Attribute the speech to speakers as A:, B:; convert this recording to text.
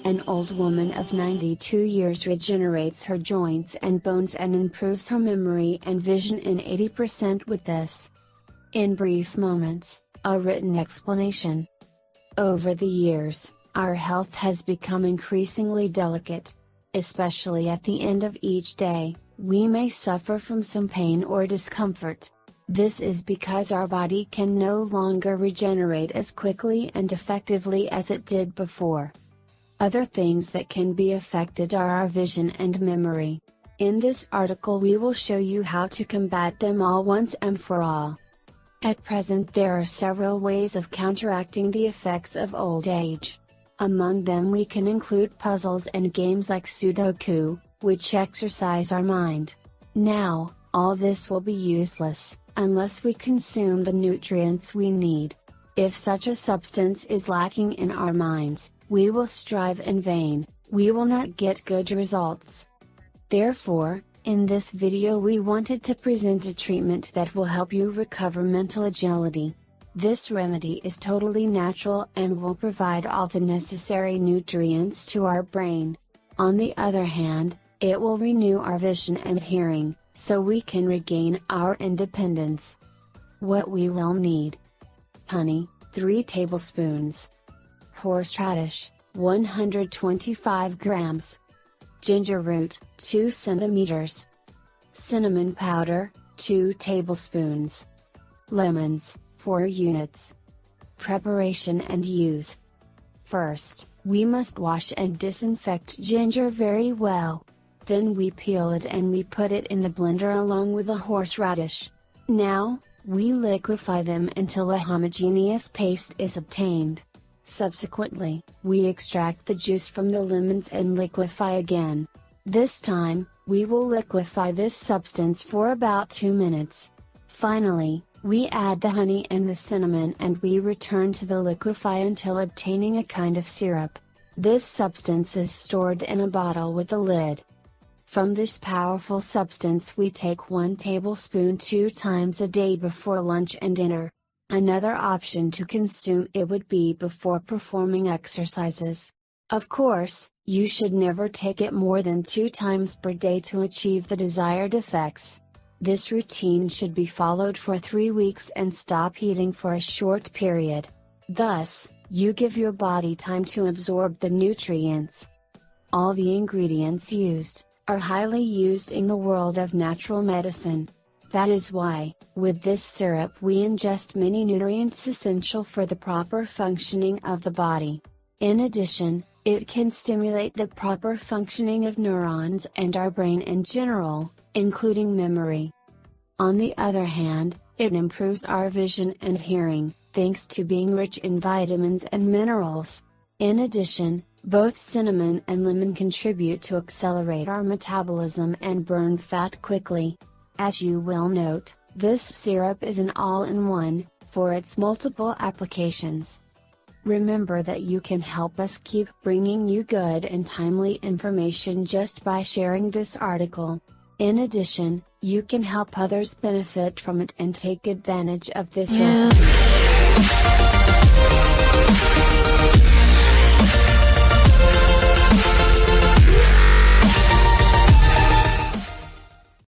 A: An old woman of 92 years regenerates her joints and bones and improves her memory and vision in 80% with this. In brief moments, a written explanation. Over the years, our health has become increasingly delicate. Especially at the end of each day, we may suffer from some pain or discomfort. This is because our body can no longer regenerate as quickly and effectively as it did before. Other things that can be affected are our vision and memory. In this article we will show you how to combat them all once and for all. At present there are several ways of counteracting the effects of old age. Among them we can include puzzles and games like Sudoku, which exercise our mind. Now, all this will be useless, unless we consume the nutrients we need. If such a substance is lacking in our minds, we will strive in vain, we will not get good results. Therefore, in this video we wanted to present a treatment that will help you recover mental agility. This remedy is totally natural and will provide all the necessary nutrients to our brain. On the other hand, it will renew our vision and hearing, so we can regain our independence. What we will need: honey, 3 tablespoons. Horseradish, 125 grams. Ginger root, 2 centimeters. Cinnamon powder, 2 tablespoons. Lemons, 4 units. Preparation and use. First, we must wash and disinfect ginger very well. Then we peel it and we put it in the blender along with the horseradish. Now, we liquefy them until a homogeneous paste is obtained. Subsequently, we extract the juice from the lemons and liquefy again. This time, we will liquefy this substance for about 2 minutes. Finally, we add the honey and the cinnamon and we return to the liquefy until obtaining a kind of syrup. This substance is stored in a bottle with a lid. From this powerful substance we take 1 tablespoon 2 times a day before lunch and dinner. Another option to consume it would be before performing exercises. Of course, you should never take it more than 2 times per day to achieve the desired effects. This routine should be followed for 3 weeks and stop eating for a short period. Thus, you give your body time to absorb the nutrients. All the ingredients used are highly used in the world of natural medicine. That is why, with this syrup we ingest many nutrients essential for the proper functioning of the body. In addition, it can stimulate the proper functioning of neurons and our brain in general, including memory. On the other hand, it improves our vision and hearing, thanks to being rich in vitamins and minerals. In addition, both cinnamon and lemon contribute to accelerate our metabolism and burn fat quickly. As you will note, this syrup is an all-in-one, for its multiple applications. Remember that you can help us keep bringing you good and timely information just by sharing this article. In addition, you can help others benefit from it and take advantage of this recipe.